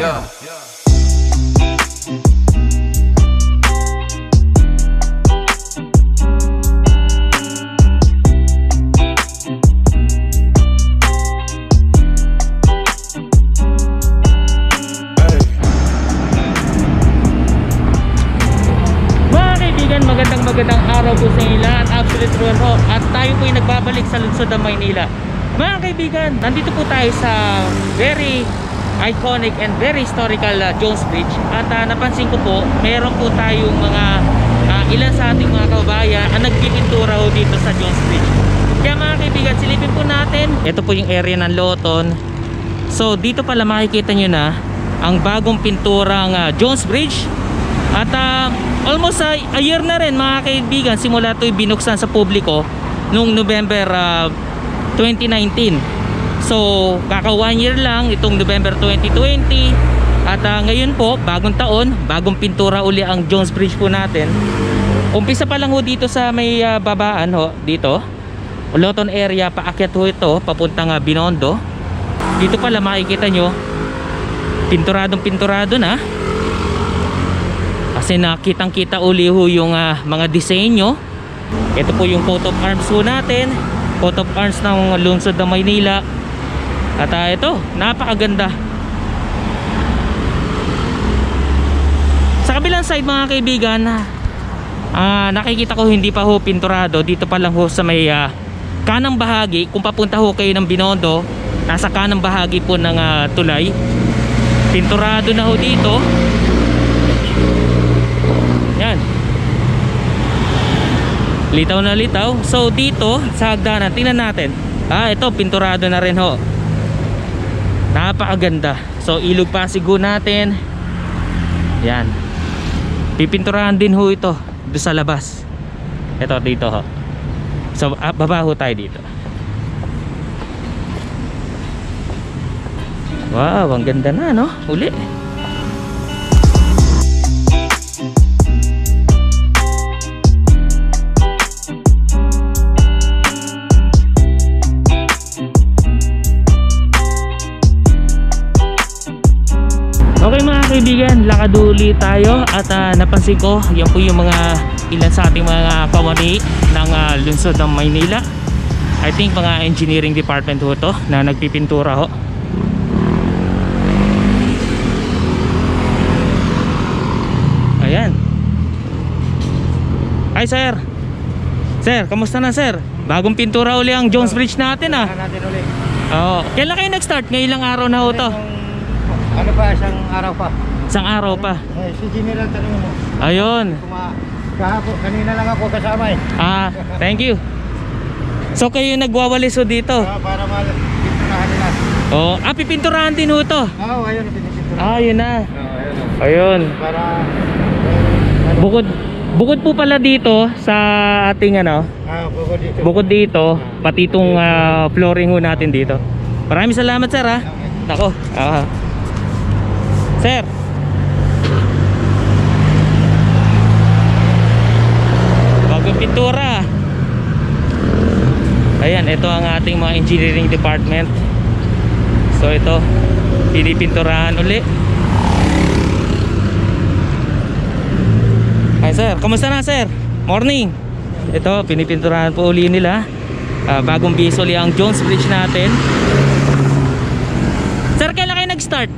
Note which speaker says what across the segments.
Speaker 1: Yeah.
Speaker 2: Magandang araw po sa inyo lahat. Absolute Ruan ho. At tayo po ay nagbabalik sa lungsod ng Maynila. Mga kaibigan, nandito po tayo sa very iconic and very historical Jones Bridge. At napansin ko po, meron po tayong mga ilan sa ating mga kababayan ang nagpipintura ho dito sa Jones Bridge. Kaya mga kaibigan, silipin po natin. Ito po yung area ng Loton. So dito pala makikita nyo na ang bagong pinturang Jones Bridge. At almost a year na rin mga kaibigan simula ito'y binuksan sa publiko noong November 2019. So kaka 1 year lang itong November 2020. At ngayon po bagong taon, bagong pintura uli ang Jones Bridge po natin. Umpisa pa lang ho dito sa may babaan ho dito, Loton area, paakyat ho ito papuntang Binondo. Dito pala makikita nyo pinturado na. Kasi nakitang kita uli ho yung mga disenyo. Ito po yung coat of arms po natin, coat of arms ng lungsod ng Maynila. At ito, napakaganda. Sa kabilang side mga kaibigan, nakikita ko hindi pa ho pinturado. Dito pa lang ho sa may kanang bahagi. Kung papunta ho kayo ng Binondo, nasa kanang bahagi po ng tulay. Pinturado na ho dito. Yan, litaw na litaw. So dito sa hagdanan, tingnan natin. Ito pinturado na rin ho. Napakaganda. So ilog Pasig ho natin. Yan, pipinturahan din ho ito doon sa labas. Ito dito ho. So baba ho tayo dito. Wow, ang ganda na no. Uli. Okay mga kaibigan, lakaduli tayo at napansin ko, yan po yung mga ilan sa ating mga kawani ng lungsod ng Maynila. I think mga engineering department ho to na nagpipintura ho. Ayan. Hi sir. Sir, kamusta na sir? Bagong pintura uli ang Jones Bridge natin kailan kayo nag-start? Ngayong araw na ho to?
Speaker 3: Ano pa, isang araw pa.
Speaker 2: Isang araw pa.
Speaker 3: Si General tanong mo.
Speaker 2: Ayun.
Speaker 3: Kahapon, kanina lang ako kasama
Speaker 2: Thank you. So kayo nagwawalis ho dito?
Speaker 3: Para pinturahan nila.
Speaker 2: Pipinturahan din ho to?
Speaker 3: Ayun, pinipinturahan.
Speaker 2: Yun na. Ayun.
Speaker 3: Para
Speaker 2: Bukod po pala dito sa ating bukod dito, pati itong flooring ho natin dito. Maraming salamat sir ha. Nako. Sir, bagong pintura. Ayan, ito ang ating mga engineering department. So ito, pinipinturahan uli. Hi sir, kamusta na sir? Morning. Ito, pinipinturahan po uli nila. Bagong biso uli ang Jones Bridge natin. Sir, kailan kayo nag-start?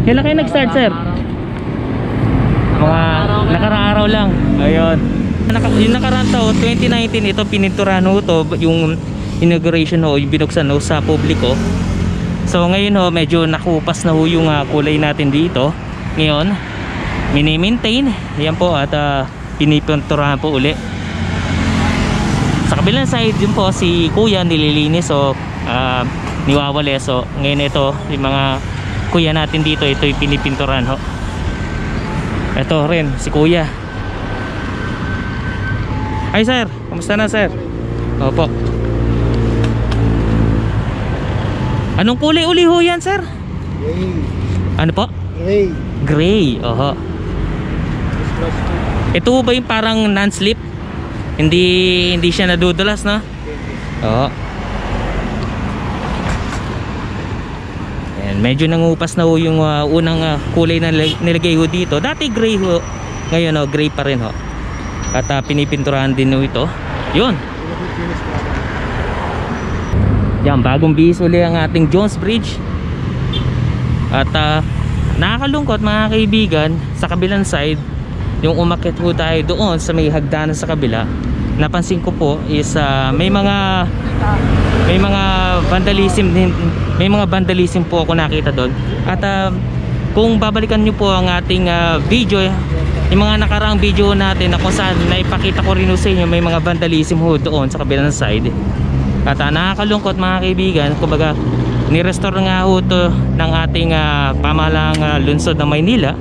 Speaker 2: Kailan kayo nag-start sir? Mga nakaraang araw lang. Ayun. Yung nakaraan taon, 2019, ito pininturahan ho to, yung inauguration ho, yung binuksan ho sa publiko. So ngayon ho, medyo nakupas na ho yung kulay natin dito. Ngayon, mini-maintain. Yan po at pinipinturahan po uli. Sa kabilang side yun po, si kuya nililinis o niwawali. So ngayon ito, yung mga kuya natin dito, ito yung pinipinturan ho. Ito rin si kuya. Hi sir, kamusta na sir? Opo. Anong kulay uli ho yan sir?
Speaker 3: Gray.
Speaker 2: Ano po?
Speaker 3: Gray.
Speaker 2: Gray, oho. Ito ba yung parang non-slip? Hindi siya nadudulas, no? Oo. Ayan Ayan, medyo nangupas na ho yung unang kulay na nilagay ho dito. Dati gray ho, ngayon gray pa rin ho. At pinipinturahan din ho ito. Yun. Yan, bagong bihis uli ang ating Jones Bridge. At nakakalungkot mga kaibigan, sa kabilang side, yung umakyat ho tayo doon sa may hagdanan sa kabila, napansin ko po is may mga vandalism din, may mga vandalism po ako nakita doon. At kung babalikan nyo po ang ating video, yung mga nakaraang video natin na kung saan naipakita ko rin sa inyo, may mga vandalism ho doon sa kabilang side. At nakakalungkot mga kaibigan, kumbaga ni-restore nga ho to ng ating pamahalaang lungsod ng Maynila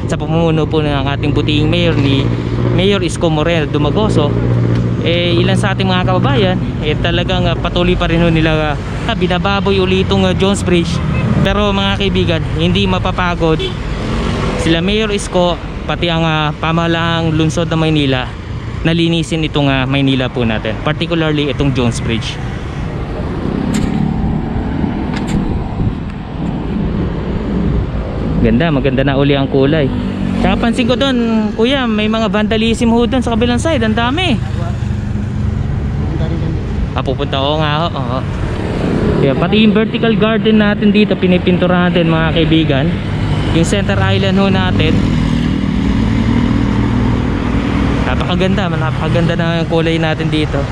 Speaker 2: sa pamumuno po ng ating butihing mayor ni Mayor Isko Moreno Dumagoso. Ilan sa ating mga kababayan talagang patuloy pa rin ho nila binababoy ulit itong Jones Bridge. Pero mga kaibigan, hindi mapapagod sila Mayor Isko pati ang pamahalaang lungsod ng Maynila na linisin itong Maynila po natin, particularly itong Jones Bridge. Ganda, maganda na uli ang kulay. Tsaka pansin ko doon, kuya, may mga vandalism ho doon sa kabilang side, ang dami. Pupunta ko nga ho. Kaya pati yung vertical garden natin dito pinipinturahan natin mga kaibigan. Yung center island ho natin, napakaganda na yung kulay natin dito.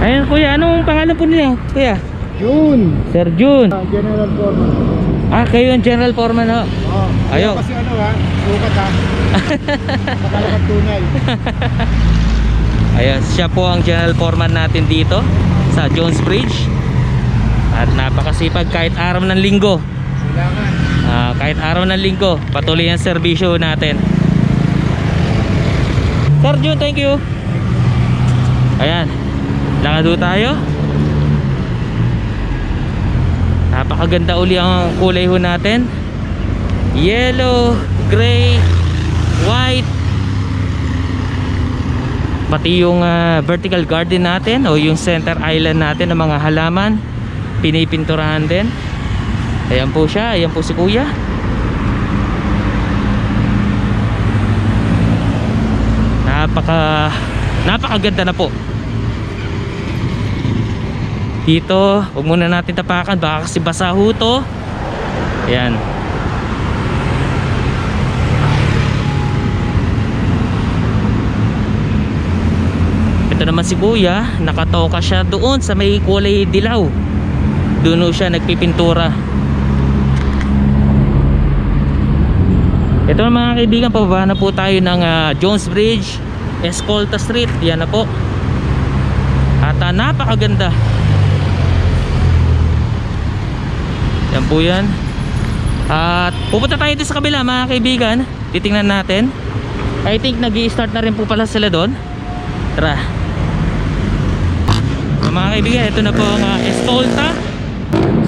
Speaker 2: Ayun kuya, anong pangalan po niya kuya?
Speaker 3: June.
Speaker 2: Sir June.
Speaker 3: General Foreman.
Speaker 2: Kayo yung General Foreman ho?
Speaker 3: Oo.
Speaker 2: Ayun.
Speaker 3: Kasi sukat makalapat tunay.
Speaker 2: Ayun, siya po ang General Foreman natin dito sa Jones Bridge. At napakasipag kahit araw ng linggo.
Speaker 3: Kailangan.
Speaker 2: Kahit araw ng linggo, patuloy ang serbisyo natin. Sir June, thank you. Ayan, lakad ho tayo. Napakaganda uli ang kulay ho natin. Yellow, gray, white. Pati yung vertical garden natin o yung center island natin ng mga halaman, pinipinturahan din. Ayan po siya, ayan po si kuya. Napakaganda na po. Dito, huwag muna natin tapakan, baka kasi basa ho to. Ayan. Ito naman si kuya, nakatoka siya doon sa may kulay dilaw. Doon siya nagpipintura. Ito mga kaibigan, pababa na po tayo ng Jones Bridge, Escolta Street. Yan na po. At napakaganda. Yan po yan. At pupunta tayo dito sa kabila mga kaibigan. Titingnan natin. I think nag-i-start na rin po pala sila doon. Tara. Mga kaibigan, ito na po ang Escolta.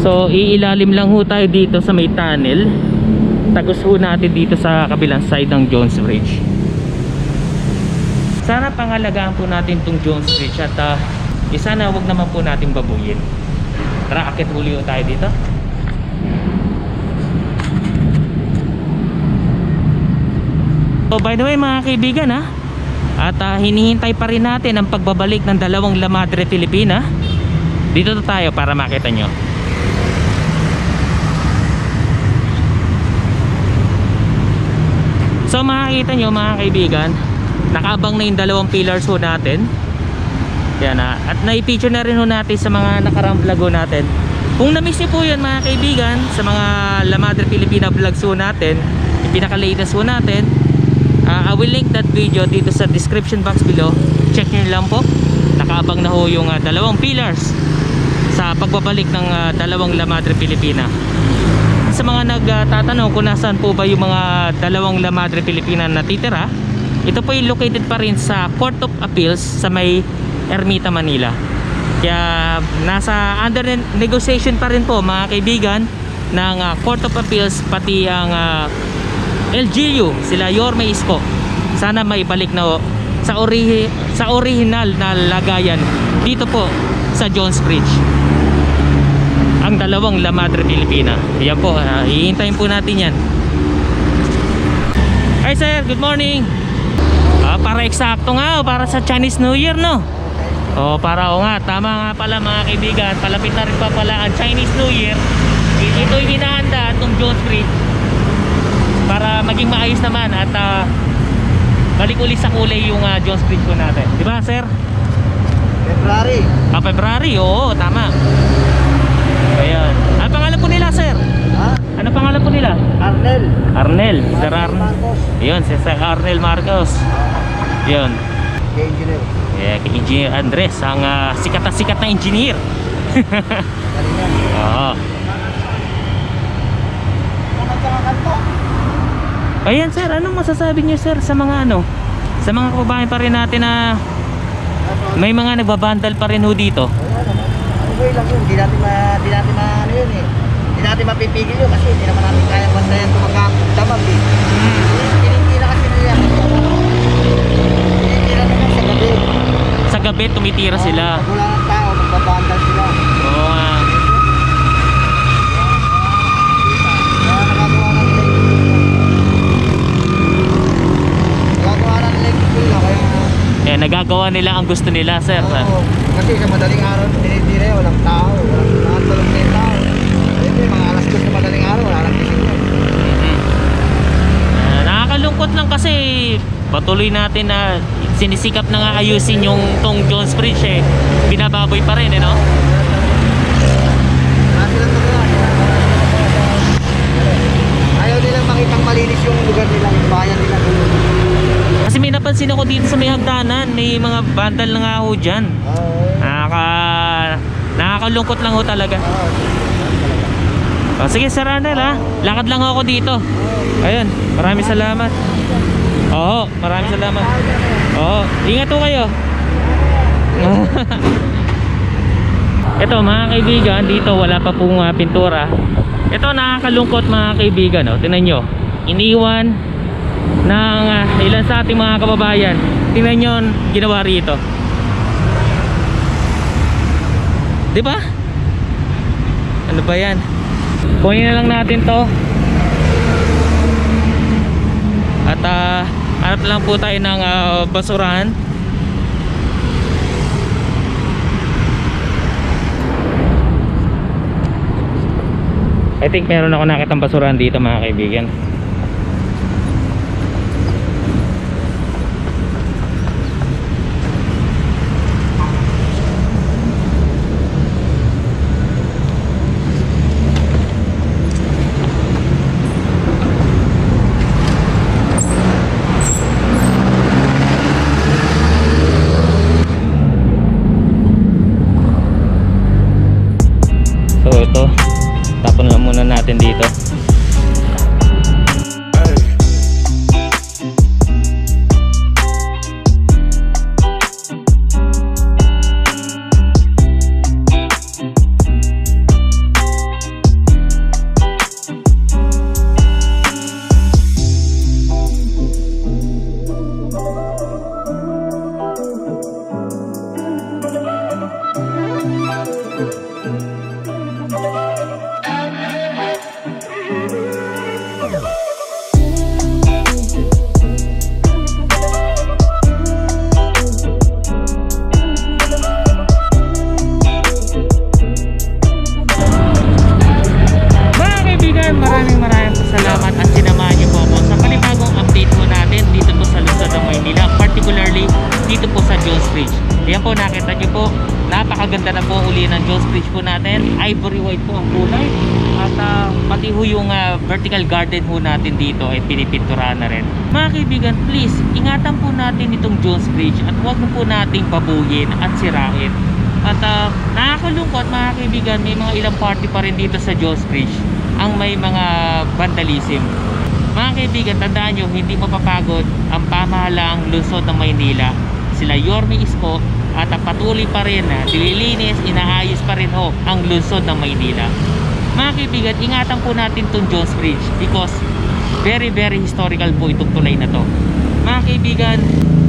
Speaker 2: So iilalim lang ho tayo dito sa may tunnel. Tagos ho natin dito sa kabilang side ng Jones Bridge. Sana pangalagaan po natin itong Jones Bridge. At sana huwag naman po natin babuyin. Tara, akit huli ho tayo dito. So by the way mga kaibigan at hinihintay pa rin natin ang pagbabalik ng dalawang La Madre Filipina. Dito na tayo para makita nyo. So makikita nyo mga kaibigan, nakaabang na yung dalawang pillars ho natin. Yan at na-feature na rin ho natin sa mga nakarang vlog ho natin. Kung na-miss nyo po yun mga kaibigan, sa mga La Madre Filipina vlogs ho natin, yung pinaka-latest ho natin, I will link that video dito sa description box below. Check nyo lang po. Nakaabang na ho yung dalawang pillars sa pagbabalik ng dalawang La Madre Filipina. Sa mga nagtatanong kung nasaan po ba yung mga dalawang La Madre Filipina na natitira, ito po ay located pa rin sa Court of Appeals sa may Ermita, Manila. Kaya nasa under negotiation pa rin po mga kaibigan ng Court of Appeals pati ang LGU, sila Yorme Isko. Sana maibalik na sa original na lagayan dito po sa Jones Bridge. ang dalawang La Madre Pilipina. Yan po, hihintayin po natin yan. Hi sir, good morning. Para eksakto nga, para sa Chinese New Year, no? Para nga, tama nga pala mga kaibigan, palapit na rin pa pala ang Chinese New Year. Ito yung hinahanda itong Jones Bridge para maging maayos naman at balik ulit sa kulay yung Jones Bridge po natin. Diba sir?
Speaker 3: February.
Speaker 2: February, oo, tama. Ayan. Ano pangalan po nila sir?
Speaker 3: Ha?
Speaker 2: Ano pangalan po nila?
Speaker 3: Arnel.
Speaker 2: Arnel, Sir Arnel.
Speaker 3: Marcos.
Speaker 2: Yun, si Sir Arnel Marcos. Yun.
Speaker 3: Kay engineer.
Speaker 2: Yeah, kay Engineer Andres, ang sikat na sikat na engineer.
Speaker 3: Galingan.
Speaker 2: Oo.
Speaker 3: Kanta.
Speaker 2: Ayan sir, anong masasabi niyo sir sa mga sa mga kababayan pa rin natin na may mga nagbabandal pa rin ho dito?
Speaker 3: Wala naman. Ano ba lang yun? Hindi natin ano yun eh. Hindi natin mapipigil yun kasi hindi naman natin kaya bandayan ito magkakadamag eh. Hindi na kasi nila. Hindi na naman sa gabi.
Speaker 2: Sa gabi tumitira sila.
Speaker 3: Pag wala ng tao, magbabandal sila.
Speaker 2: Oo nga.
Speaker 3: Kaya nagagawa ng nila kaya
Speaker 2: Nagagawa nila ang gusto nila sir.
Speaker 3: oo, kasi sa madaling araw tinitira yun, walang tao, walang tulog na yung tao. Ayun yung mga alas 2 sa madaling araw, wala lang gising yun.
Speaker 2: Nakakalungkot lang kasi patuloy natin na sinisikap na nga ayusin yung tong Jones Bridge binababoy pa rin no?
Speaker 3: Wala silang magawa. Ayaw nilang makitang malinis yung lugar nila, yung bayan nila.
Speaker 2: Kasi may napansin ako dito sa may hagdanan, may mga bandal na nga ho dyan. Nakakalungkot lang ho talaga. Sige Sir Arnel lakad lang ako dito. Ayun, maraming salamat. Oo, maraming salamat. Oo, ingat ho kayo. Ito mga kaibigan, dito wala pa pong pintura. Ito nakakalungkot mga kaibigan, tingnan nyo, iniwan ng ilan sa ating mga kababayan. Tingnan nyo ginawa rito, di ba? Ano ba yan? Kunin na lang natin to at hanap lang po tayo ng basurahan. I think meron ako nakitang basurahan dito mga kaibigan. So ito, tapon lang muna natin dito. Maraming salamat at sinamahan niyo po ako sa panibagong update po natin dito po sa lungsod ng Maynila, particularly dito po sa Jones Bridge. Ayan po, nakita niyo po, napakaganda na po uli ng Jones Bridge po natin. Ivory white po ang kulay at pati ho yung vertical garden po natin dito ay pinipinturahan na rin. Mga kaibigan, please ingatan po natin itong Jones Bridge at huwag po nating pabuyin at sirain. At nakakalungkot mga kaibigan, may mga ilang party pa rin dito sa Jones Bridge ang may mga vandalism. Mga kaibigan, tandaan nyo, hindi mapapagod ang pamahalaang lungsod ng Maynila. Sila Yorme Isko at patuloy pa rin nililinis, inaayos pa rin ho ang lungsod ng Maynila. Mga kaibigan, ingatan po natin itong Jones Bridge because very historical po itong tulay na to. Mga kaibigan,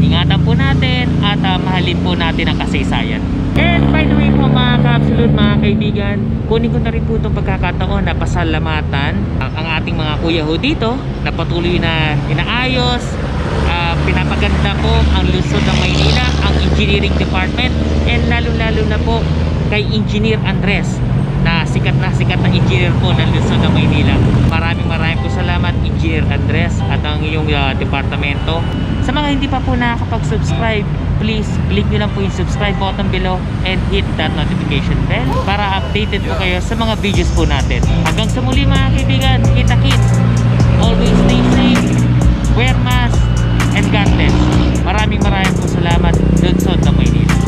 Speaker 2: ingatan po natin at mahalin po natin ang kasaysayan. And by the way po mga ka-absolute, mga kaibigan, kunin ko na rin po itong pagkakataon na pasalamatan ang ating mga kuya ho dito na patuloy na inaayos, pinapaganda po ang lungsod ng Maynila, ang engineering department, and lalo na po kay Engineer Andres na sikat na engineer po ng lungsod ng Maynila. Maraming po salamat, Engineer Andres, at ang iyong departamento. Sa mga hindi pa po nakakapag-subscribe, please click nyo lang po yung subscribe button below and hit that notification bell para updated po kayo sa mga videos po natin. Hanggang sa muli mga kaibigan, kita-kits, always stay safe, wear mask, and God bless. Maraming po salamat, lungsod ng Maynila.